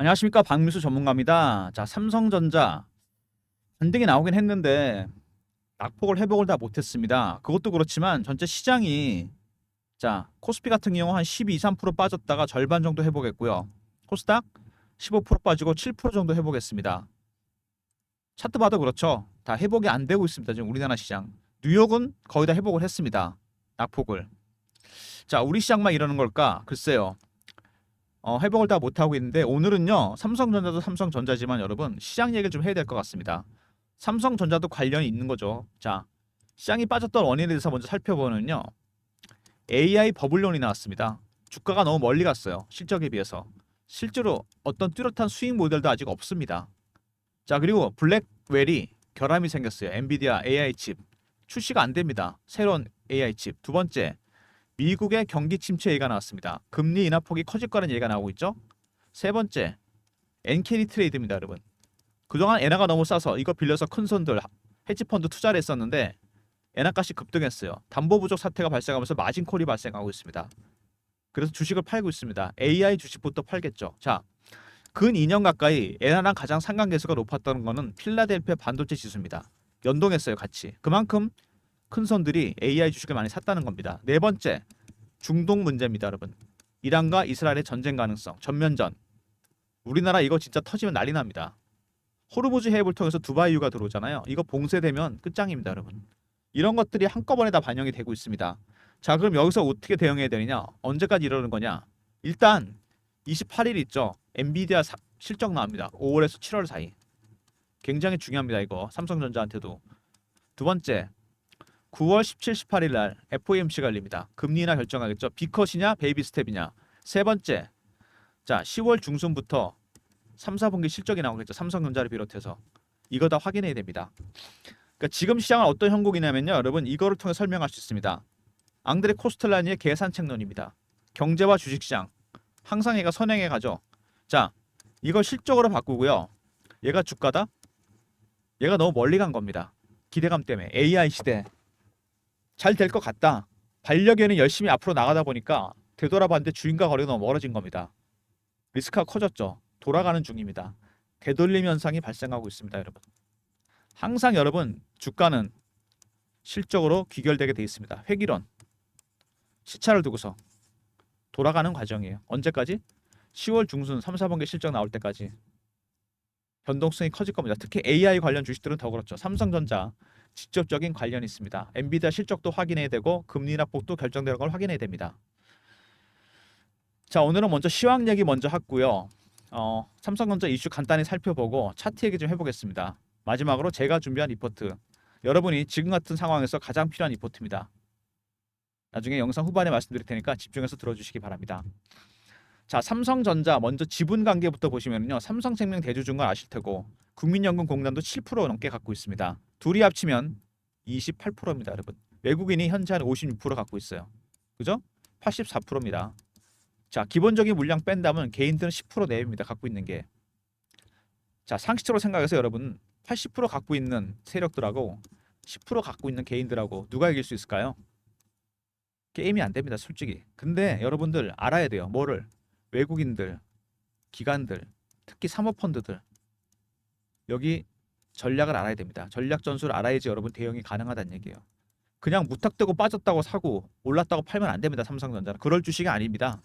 안녕하십니까, 박미수 전문가입니다. 자, 삼성전자 반등이 나오긴 했는데 낙폭을 회복을 다 못했습니다. 그것도 그렇지만 전체 시장이 자 코스피 같은 경우 한 12, 3% 빠졌다가 절반 정도 회복했고요. 코스닥 15% 빠지고 7% 정도 회복했습니다. 차트 봐도 그렇죠. 다 회복이 안 되고 있습니다. 지금 우리나라 시장. 뉴욕은 거의 다 회복을 했습니다. 낙폭을. 자, 우리 시장만 이러는 걸까? 글쎄요. 회복을 다 못하고 있는데 오늘은요, 삼성전자도 삼성전자지만 여러분 시장 얘기를 좀 해야 될 것 같습니다. 삼성전자도 관련이 있는 거죠. 자, 시장이 빠졌던 원인에 대해서 먼저 살펴보면요, AI 버블론이 나왔습니다. 주가가 너무 멀리 갔어요. 실적에 비해서. 실제로 어떤 뚜렷한 수익 모델도 아직 없습니다. 자, 그리고 블랙웰이 결함이 생겼어요. 엔비디아 AI 칩 출시가 안 됩니다. 새로운 AI 칩. 두 번째, 미국의 경기 침체 얘기가 나왔습니다. 금리 인하폭이 커질 거라는 얘기가 나오고 있죠. 세 번째, 엔캐리 트레이드입니다, 여러분. 그동안 엔화가 너무 싸서 이거 빌려서 큰 손들 헤지펀드 투자를 했었는데 엔화값이 급등했어요. 담보 부족 사태가 발생하면서 마진콜이 발생하고 있습니다. 그래서 주식을 팔고 있습니다. AI 주식부터 팔겠죠. 자, 근 2년 가까이 엔화랑 가장 상관계수가 높았던 거는 필라델피아 반도체 지수입니다. 연동했어요, 같이. 그만큼 큰 손들이 AI 주식을 많이 샀다는 겁니다. 네 번째, 중동 문제입니다, 여러분. 이란과 이스라엘의 전쟁 가능성, 전면전. 우리나라 이거 진짜 터지면 난리 납니다. 호르무즈 해협을 통해서 두바이유가 들어오잖아요. 이거 봉쇄되면 끝장입니다, 여러분. 이런 것들이 한꺼번에 다 반영이 되고 있습니다. 자, 그럼 여기서 어떻게 대응해야 되느냐? 언제까지 이러는 거냐? 일단 28일 있죠. 엔비디아 실적 나옵니다. 5월에서 7월 사이. 굉장히 중요합니다, 이거. 삼성전자한테도. 두 번째, 9월 17, 18일 날 FOMC가 열립니다. 금리 인하 결정하겠죠. B컷이냐, 베이비 스텝이냐. 세 번째, 자, 10월 중순부터 3, 4분기 실적이 나오겠죠. 삼성전자를 비롯해서. 이거 다 확인해야 됩니다. 그러니까 지금 시장은 어떤 형국이냐면요, 여러분 이거를 통해 설명할 수 있습니다. 앙드레 코스텔라니의 계산책론입니다. 경제와 주식시장 항상 얘가 선행해 가죠. 자, 이걸 실적으로 바꾸고요. 얘가 주가다. 얘가 너무 멀리 간 겁니다. 기대감 때문에 AI 시대 잘 될 것 같다. 반려견이 열심히 앞으로 나가다 보니까 되돌아봤는데 주인과 거리가 너무 멀어진 겁니다. 리스크가 커졌죠. 돌아가는 중입니다. 되돌림 현상이 발생하고 있습니다, 여러분. 항상 여러분 주가는 실적으로 귀결되게 돼 있습니다. 회귀론 시차를 두고서 돌아가는 과정이에요. 언제까지? 10월 중순 3, 4분기 실적 나올 때까지 변동성이 커질 겁니다. 특히 AI 관련 주식들은 더 그렇죠. 삼성전자 직접적인 관련이 있습니다. 엔비디아 실적도 확인해야 되고 금리 인하폭도 결정되는 걸 확인해야 됩니다. 자, 오늘은 먼저 시황 얘기 먼저 했고요. 삼성전자 이슈 간단히 살펴보고 차트 얘기 좀 해보겠습니다. 마지막으로 제가 준비한 리포트. 여러분이 지금 같은 상황에서 가장 필요한 리포트입니다. 나중에 영상 후반에 말씀드릴 테니까 집중해서 들어주시기 바랍니다. 자, 삼성전자 먼저 지분 관계부터 보시면요, 삼성생명 대주주인 걸 아실 테고 국민연금공단도 7% 넘게 갖고 있습니다. 둘이 합치면 28%입니다, 여러분. 외국인이 현재 한 56% 갖고 있어요. 그죠? 84%입니다. 자, 기본적인 물량 뺀다면 개인들은 10% 내외입니다. 갖고 있는 게. 자, 상식적으로 생각해서 여러분 80% 갖고 있는 세력들하고 10% 갖고 있는 개인들하고 누가 이길 수 있을까요? 게임이 안 됩니다, 솔직히. 근데 여러분들 알아야 돼요. 뭐를? 외국인들, 기관들, 특히 사모펀드들. 여기 전략을 알아야 됩니다. 전략 전술을 알아야지 여러분 대응이 가능하다는 얘기예요. 그냥 무턱대고 빠졌다고 사고 올랐다고 팔면 안 됩니다. 삼성전자는. 그럴 주식이 아닙니다.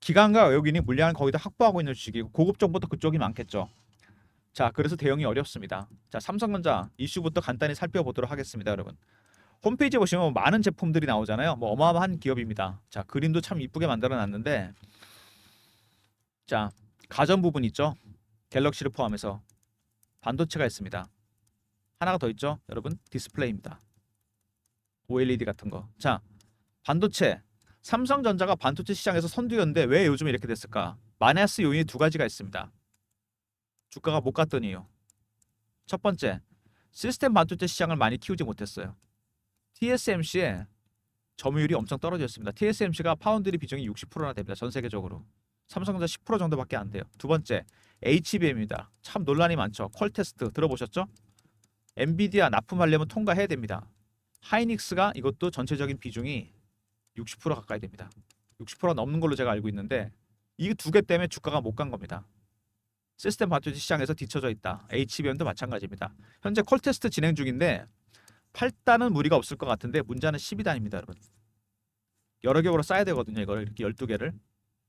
기관과 외국인이 물량을 거의 다 확보하고 있는 주식이고 고급 정보도 그쪽이 많겠죠. 자, 그래서 대응이 어렵습니다. 자, 삼성전자 이슈부터 간단히 살펴보도록 하겠습니다, 여러분. 홈페이지에 보시면 많은 제품들이 나오잖아요. 뭐 어마어마한 기업입니다. 자, 그림도 참 이쁘게 만들어 놨는데, 자, 가전 부분 있죠? 갤럭시를 포함해서 반도체가 있습니다. 하나가 더 있죠, 여러분? 디스플레이입니다. OLED 같은 거. 자, 반도체. 삼성전자가 반도체 시장에서 선두였는데 왜 요즘 이렇게 됐을까? 마이너스 요인이 두 가지가 있습니다. 주가가 못 갔던 이유. 첫 번째, 시스템 반도체 시장을 많이 키우지 못했어요. TSMC의 점유율이 엄청 떨어졌습니다. TSMC가 파운드리 비중이 60%나 됩니다. 전 세계적으로. 삼성전자 10% 정도밖에 안 돼요. 두 번째, HBM입니다. 참 논란이 많죠. 퀄테스트 들어보셨죠? 엔비디아 납품하려면 통과해야 됩니다. 하이닉스가 이것도 전체적인 비중이 60% 가까이 됩니다. 60% 넘는 걸로 제가 알고 있는데 이 두 개 때문에 주가가 못 간 겁니다. 시스템 반도체 시장에서 뒤처져 있다. HBM도 마찬가지입니다. 현재 콜 테스트 진행 중인데 8단은 무리가 없을 것 같은데 문제는 12단입니다, 여러분. 여러 개로 쌓아야 되거든요. 이걸 이렇게 12개를.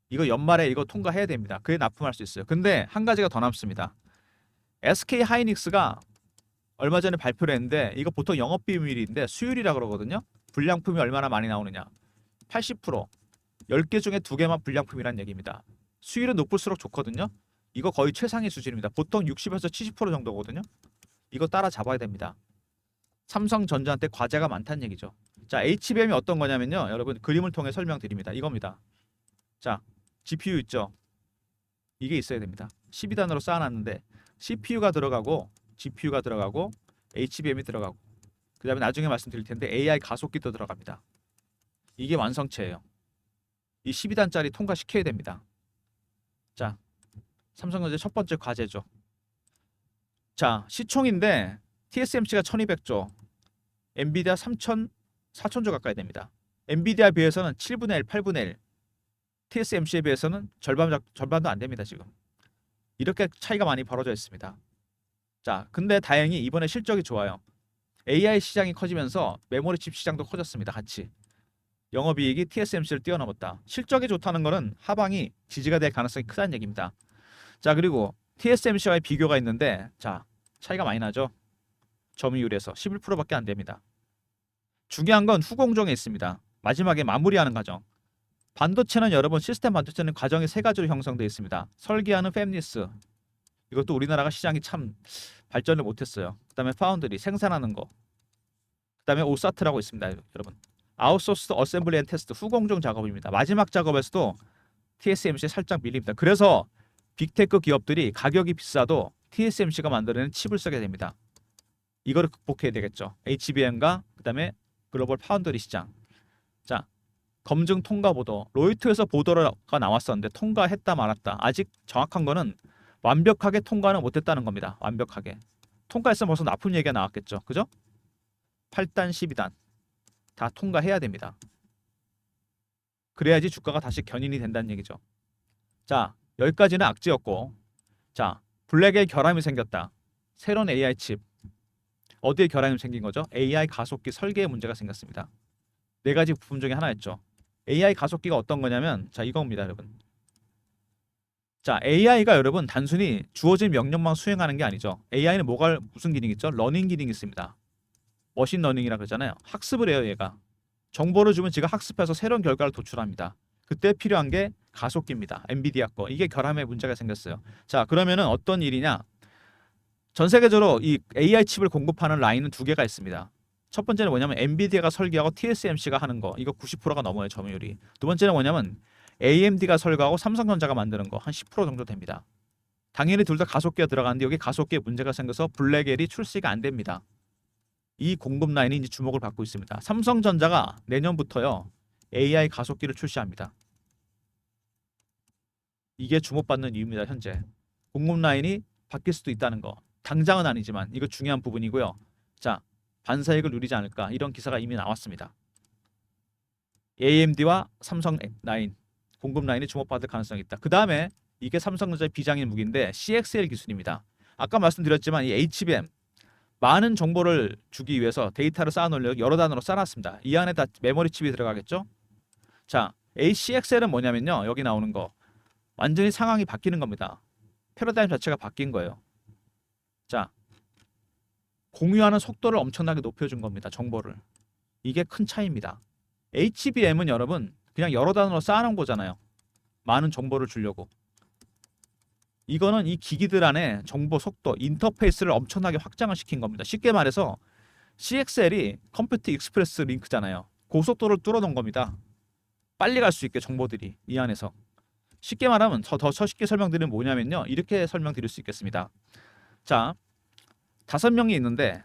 이거 연말에 이거 통과해야 됩니다. 그래 납품할 수 있어요. 근데 한 가지가 더 남습니다. SK 하이닉스가 얼마 전에 발표를 했는데 이거 보통 영업 비밀인데 수율이라 그러거든요. 불량품이 얼마나 많이 나오느냐. 80%. 10개 중에 2개만 불량품이란 얘기입니다. 수율은 높을수록 좋거든요. 이거 거의 최상의 수준입니다. 보통 60에서 70% 정도거든요. 이거 따라잡아야 됩니다. 삼성전자한테 과제가 많다는 얘기죠. 자, HBM이 어떤 거냐면요. 여러분 그림을 통해 설명드립니다. 이겁니다. 자, GPU 있죠. 이게 있어야 됩니다. 12단으로 쌓아놨는데 CPU가 들어가고 GPU가 들어가고 HBM이 들어가고 그 다음에 나중에 말씀드릴 텐데 AI 가속기도 들어갑니다. 이게 완성체예요. 이 12단짜리 통과시켜야 됩니다. 자, 삼성전자 첫 번째 과제죠. 자, 시총인데 TSMC가 1200조, 엔비디아 4천조 가까이 됩니다. 엔비디아 비해서는 7분의 1, 8분의 1, TSMC에 비해서는 절반도 안 됩니다. 지금 이렇게 차이가 많이 벌어져 있습니다. 자, 근데 다행히 이번에 실적이 좋아요. AI 시장이 커지면서 메모리 칩 시장도 커졌습니다. 같이 영업이익이 TSMC를 뛰어넘었다. 실적이 좋다는 것은 하방이 지지가 될 가능성이 크다는 얘기입니다. 자, 그리고 TSMC와의 비교가 있는데 자, 차이가 많이 나죠. 점유율에서 11%밖에 안 됩니다. 중요한 건 후공정에 있습니다. 마지막에 마무리하는 과정. 반도체는 여러분 시스템 반도체는 과정이 세 가지로 형성되어 있습니다. 설계하는 팹리스. 이것도 우리나라가 시장이 참 발전을 못했어요. 그다음에 파운드리 생산하는 거. 그다음에 오사트라고 있습니다, 여러분. 아웃소스 어셈블리 앤 테스트 후공정 작업입니다. 마지막 작업에서도 TSMC 살짝 밀립니다. 그래서 빅테크 기업들이 가격이 비싸도 TSMC가 만들어낸 칩을 쓰게 됩니다. 이거를 극복해야 되겠죠. HBM과 그다음에 글로벌 파운드리 시장. 자, 검증 통과 보도. 로이터에서 보도가 나왔었는데 통과했다 말았다. 아직 정확한 거는 완벽하게 통과는 못했다는 겁니다. 완벽하게. 통과했으면 벌써 납품 얘기가 나왔겠죠. 그죠? 8단, 12단 다 통과해야 됩니다. 그래야지 주가가 다시 견인이 된다는 얘기죠. 자, 여기까지는 악재였고, 자, 블랙에 결함이 생겼다. 새로운 AI 칩. 어디에 결함이 생긴 거죠? AI 가속기 설계에 문제가 생겼습니다. 네 가지 부품 중에 하나였죠. AI 가속기가 어떤 거냐면 자, 이겁니다, 여러분. 자, AI가 여러분 단순히 주어진 명령만 수행하는 게 아니죠. AI는 무슨 기능이 있죠? 러닝 기능이 있습니다. 머신 러닝이라 그러잖아요. 학습을 해요, 얘가. 정보를 주면 지가 학습해서 새로운 결과를 도출합니다. 그때 필요한 게 가속기입니다. 엔비디아 거. 이게 결함에 문제가 생겼어요. 자, 그러면은 어떤 일이냐? 전 세계적으로 이 AI 칩을 공급하는 라인은 두 개가 있습니다. 첫 번째는 뭐냐면 엔비디아가 설계하고 TSMC가 하는 거. 이거 90%가 넘어요, 점유율이. 두 번째는 뭐냐면 AMD가 설계하고 삼성전자가 만드는 거 한 10% 정도 됩니다. 당연히 둘 다 가속기가 들어가는데 여기 가속기에 문제가 생겨서 블랙엘이 출시가 안 됩니다. 이 공급 라인이 이제 주목을 받고 있습니다. 삼성전자가 내년부터요 AI 가속기를 출시합니다. 이게 주목받는 이유입니다. 현재 공급 라인이 바뀔 수도 있다는 거. 당장은 아니지만 이거 중요한 부분이고요. 자, 반사익을 누리지 않을까 이런 기사가 이미 나왔습니다. AMD와 삼성 라인 공급 라인이 주목받을 가능성이 있다. 그 다음에 이게 삼성전자의 비장의 무기인데 CXL 기술입니다. 아까 말씀드렸지만 이 HBM 많은 정보를 주기 위해서 데이터를 쌓아놓으려고 여러 단으로 쌓아놨습니다. 이 안에 다 메모리 칩이 들어가겠죠. 자, CXL은 뭐냐면요. 여기 나오는 거 완전히 상황이 바뀌는 겁니다. 패러다임 자체가 바뀐 거예요. 자, 공유하는 속도를 엄청나게 높여준 겁니다. 정보를. 이게 큰 차이입니다. HBM은 여러분 그냥 여러 단으로 쌓아놓은 거잖아요. 많은 정보를 주려고. 이거는 이 기기들 안에 정보 속도, 인터페이스를 엄청나게 확장을 시킨 겁니다. 쉽게 말해서 CXL이 컴퓨터 익스프레스 링크잖아요. 고속도로를 뚫어놓은 겁니다. 빨리 갈 수 있게 정보들이 이 안에서. 쉽게 말하면 더 쉽게 설명드리면 뭐냐면요. 이렇게 설명드릴 수 있겠습니다. 자, 5명이 있는데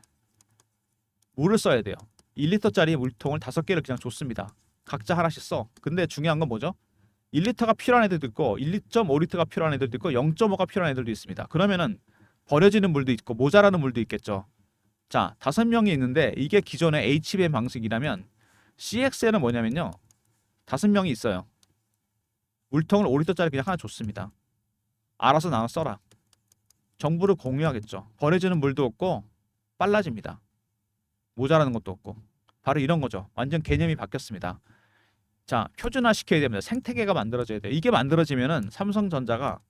물을 써야 돼요. 1리터짜리 물통을 5개를 그냥 줬습니다. 각자 하나씩 써. 근데 중요한 건 뭐죠? 1리터가 필요한 애들도 있고 1.5리터가 필요한 애들도 있고 0.5가 필요한 애들도 있습니다. 그러면은 버려지는 물도 있고 모자라는 물도 있겠죠. 자, 5명이 있는데 이게 기존의 HBM 방식이라면 CXL은 뭐냐면요. 5명이 있어요. 물통을 5리터짜리 그냥 하나 줬습니다. 알아서 나눠 써라. 정보를 공유하겠죠. 버려지는 물도 없고 빨라집니다. 모자라는 것도 없고. 바로 이런 거죠. 완전 개념이 바뀌었습니다. 자, 표준화 시켜야 됩니다. 생태계가 만들어져야 돼요. 이게 만들어지면은 삼성전자가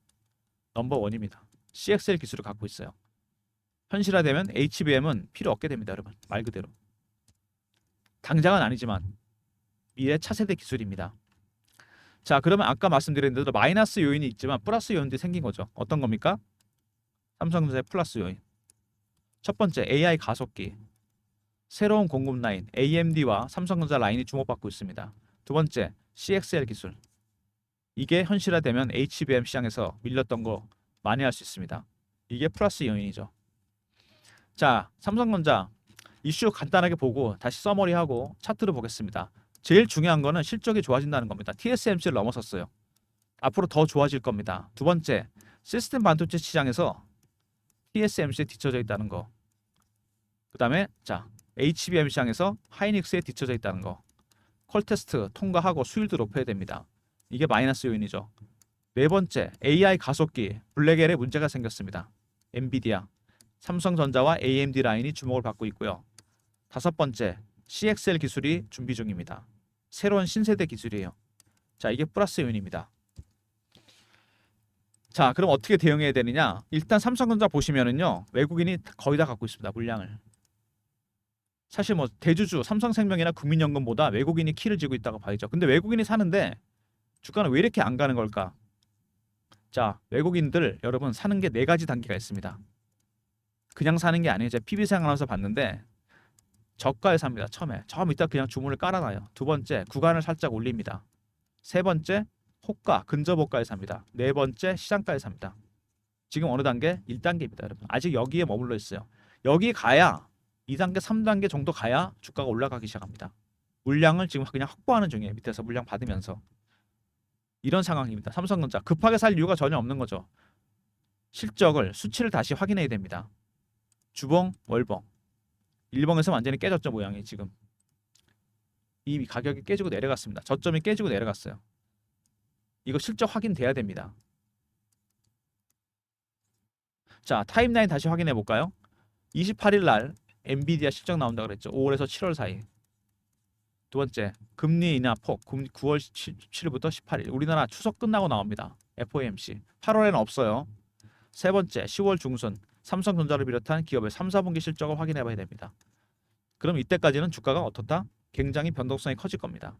넘버원입니다. CXL 기술을 갖고 있어요. 현실화되면 HBM은 필요 없게 됩니다, 여러분. 말 그대로. 당장은 아니지만 미래 차세대 기술입니다. 자, 그러면 아까 말씀드린 대로 마이너스 요인이 있지만 플러스 요인도 생긴 거죠. 어떤 겁니까? 삼성전자의 플러스 요인. 첫 번째, AI 가속기. 새로운 공급 라인 AMD와 삼성전자 라인이 주목받고 있습니다. 두 번째, CXL 기술. 이게 현실화되면 HBM 시장에서 밀렸던 거 만회할 수 있습니다. 이게 플러스 요인이죠. 자, 삼성전자 이슈 간단하게 보고 다시 서머리하고 차트를 보겠습니다. 제일 중요한 거는 실적이 좋아진다는 겁니다. TSMC를 넘어섰어요. 앞으로 더 좋아질 겁니다. 두 번째, 시스템 반도체 시장에서 TSMC에 뒤쳐져 있다는 거. 그 다음에 자, HBM 시장에서 하이닉스에 뒤쳐져 있다는 거. 퀄테스트 통과하고 수율도 높여야 됩니다. 이게 마이너스 요인이죠. 네 번째, AI 가속기 블랙엘에 문제가 생겼습니다. 엔비디아, 삼성전자와 AMD 라인이 주목을 받고 있고요. 다섯 번째, CXL 기술이 준비 중입니다. 새로운 신세대 기술이에요. 자, 이게 플러스 요인입니다. 자, 그럼 어떻게 대응해야 되느냐? 일단 삼성전자 보시면은요, 외국인이 거의 다 갖고 있습니다. 물량을. 사실 뭐 대주주 삼성생명이나 국민연금보다 외국인이 키를 쥐고 있다고 봐야죠. 근데 외국인이 사는데 주가는 왜 이렇게 안 가는 걸까? 자, 외국인들 여러분 사는 게 네 가지 단계가 있습니다. 그냥 사는 게 아니에요. 제가 PB생활하면서 봤는데 저가에 삽니다. 처음에. 처음 이따 그냥 주문을 깔아놔요. 두 번째, 구간을 살짝 올립니다. 세 번째, 호가, 근접호가에 삽니다. 네 번째, 시장가에 삽니다. 지금 어느 단계? 1단계입니다, 여러분. 아직 여기에 머물러 있어요. 여기 가야 2단계, 3단계 정도 가야 주가가 올라가기 시작합니다. 물량을 지금 그냥 확보하는 중이에요. 밑에서 물량 받으면서. 이런 상황입니다. 삼성전자 급하게 살 이유가 전혀 없는 거죠. 실적을, 수치를 다시 확인해야 됩니다. 주봉, 월봉. 일봉에서 완전히 깨졌죠, 모양이 지금. 이 가격이 깨지고 내려갔습니다. 저점이 깨지고 내려갔어요. 이거 실적 확인돼야 됩니다. 자, 타임라인 다시 확인해 볼까요? 28일 날 엔비디아 실적 나온다 그랬죠. 5월에서 7월 사이. 두 번째, 금리 인하 폭 9월 17일부터 18일. 우리나라 추석 끝나고 나옵니다. FOMC. 8월에는 없어요. 세 번째, 10월 중순 삼성전자를 비롯한 기업의 3, 4분기 실적을 확인해 봐야 됩니다. 그럼 이때까지는 주가가 어떻다? 굉장히 변동성이 커질 겁니다.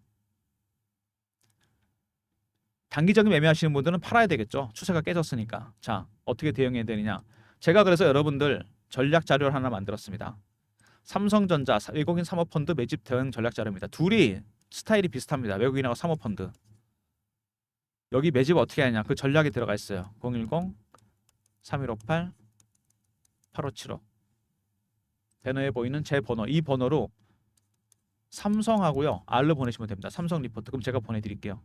단기적인 매매하시는 분들은 팔아야 되겠죠. 추세가 깨졌으니까. 자, 어떻게 대응해야 되느냐? 제가 그래서 여러분들 전략 자료를 하나 만들었습니다. 삼성전자 외국인 사모펀드 매집 대응 전략 자료입니다. 둘이 스타일이 비슷합니다. 외국인하고 사모펀드. 여기 매집 어떻게 하냐? 그 전략이 들어가 있어요. 010-3158-8575. 배너에 보이는 제 번호, 이 번호로 삼성하고요. R로 보내시면 됩니다. 삼성 리포트. 그럼 제가 보내드릴게요.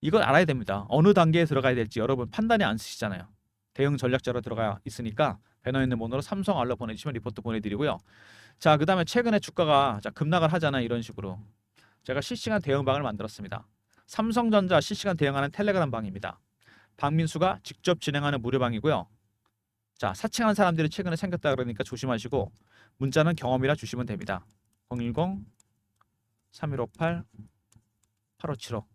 이걸 알아야 됩니다. 어느 단계에 들어가야 될지 여러분 판단이 안 쓰시잖아요. 대응 전략자로 들어가 있으니까 배너에 있는 번호로 삼성 R로 보내주시면 리포트 보내드리고요. 자, 그 다음에 최근에 주가가 급락을 하잖아요. 이런 식으로. 제가 실시간 대응방을 만들었습니다. 삼성전자 실시간 대응하는 텔레그램 방입니다. 박민수가 직접 진행하는 무료방이고요. 자, 사칭하는 사람들이 최근에 생겼다 그러니까 조심하시고 문자는 경험이라 주시면 됩니다. 010-3158-8575.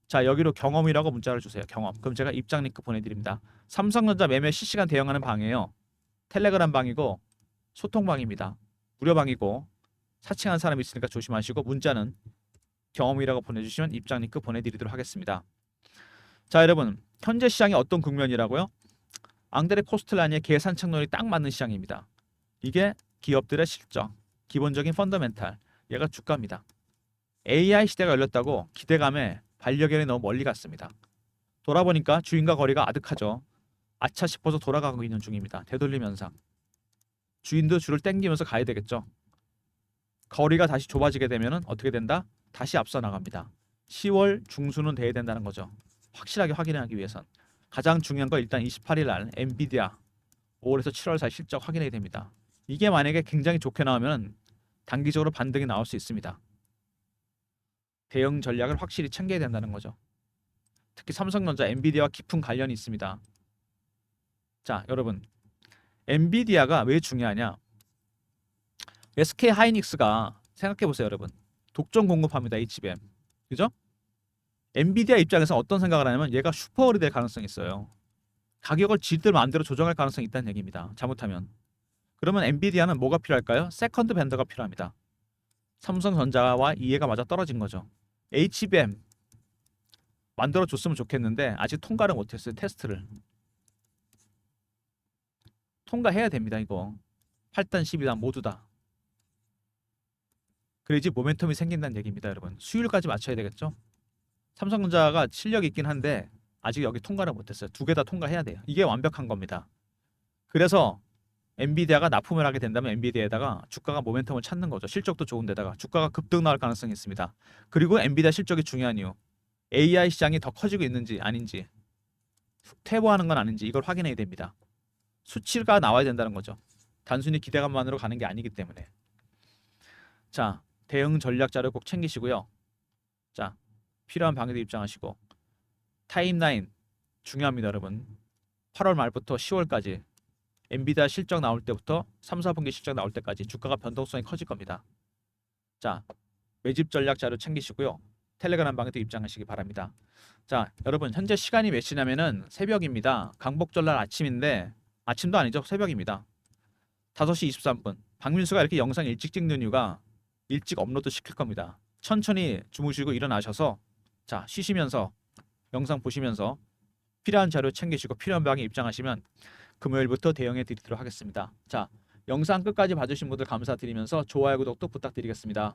자, 여기로 경험이라고 문자를 주세요. 경험. 그럼 제가 입장 링크 보내드립니다. 삼성전자 매매 실시간 대응하는 방이에요. 텔레그램 방이고 소통방입니다. 무료방이고 사칭한 사람이 있으니까 조심하시고 문자는 경험이라고 보내주시면 입장 링크 보내드리도록 하겠습니다. 자, 여러분 현재 시장이 어떤 국면이라고요? 앙드레 코스틀라니의 계산 책론이 딱 맞는 시장입니다. 이게 기업들의 실적, 기본적인 펀더멘탈, 얘가 주가입니다. AI 시대가 열렸다고 기대감에 반려견이 너무 멀리 갔습니다. 돌아보니까 주인과 거리가 아득하죠. 아차 싶어서 돌아가고 있는 중입니다. 되돌림 현상. 주인도 줄을 당기면서 가야 되겠죠. 거리가 다시 좁아지게 되면 어떻게 된다? 다시 앞서 나갑니다. 10월 중순은 돼야 된다는 거죠. 확실하게 확인하기 위해선. 가장 중요한 거 일단 28일 날 엔비디아 5월에서 7월 사이 실적 확인해야 됩니다. 이게 만약에 굉장히 좋게 나오면 단기적으로 반등이 나올 수 있습니다. 대응 전략을 확실히 챙겨야 된다는 거죠. 특히 삼성전자, 엔비디아와 깊은 관련이 있습니다. 자, 여러분, 엔비디아가 왜 중요하냐? SK 하이닉스가 생각해 보세요, 여러분. 독점 공급합니다, HBM. 그죠? 엔비디아 입장에서 어떤 생각을 하냐면 얘가 슈퍼월이 될 가능성이 있어요. 가격을 지들 마음대로 조정할 가능성이 있다는 얘기입니다. 잘못하면. 그러면 엔비디아는 뭐가 필요할까요? 세컨드 벤더가 필요합니다. 삼성전자와 이해가 맞아 떨어진 거죠. HBM 만들어줬으면 좋겠는데 아직 통과를 못했어요. 테스트를. 통과해야 됩니다. 이거 8단 12단 모두 다. 그래야지 모멘텀이 생긴다는 얘기입니다. 여러분. 수율까지 맞춰야 되겠죠. 삼성전자가 실력이 있긴 한데 아직 여기 통과를 못했어요. 두 개 다 통과해야 돼요. 이게 완벽한 겁니다. 그래서 엔비디아가 납품을 하게 된다면 엔비디아에다가 주가가 모멘텀을 찾는 거죠. 실적도 좋은데다가 주가가 급등 나올 가능성이 있습니다. 그리고 엔비디아 실적이 중요한 이유. AI 시장이 더 커지고 있는지 아닌지 퇴보하는 건 아닌지 이걸 확인해야 됩니다. 수치가 나와야 된다는 거죠. 단순히 기대감만으로 가는 게 아니기 때문에. 자, 대응 전략 자료 꼭 챙기시고요. 자, 필요한 방에도 입장하시고 타임라인 중요합니다, 여러분. 8월 말부터 10월까지 엔비디아 실적 나올 때부터 3, 4분기 실적 나올 때까지 주가가 변동성이 커질 겁니다. 자, 매집 전략 자료 챙기시고요. 텔레그램 방에도 입장하시기 바랍니다. 자, 여러분 현재 시간이 몇 시냐면은 새벽입니다. 강복절날 아침인데 아침도 아니죠. 새벽입니다. 5시 23분. 박민수가 이렇게 영상 일찍 찍는 이유가 일찍 업로드 시킬 겁니다. 천천히 주무시고 일어나셔서 자, 쉬시면서 영상 보시면서 필요한 자료 챙기시고 필요한 방에 입장하시면 금요일부터 대응해 드리도록 하겠습니다. 자, 영상 끝까지 봐주신 분들 감사드리면서 좋아요, 구독도 부탁드리겠습니다.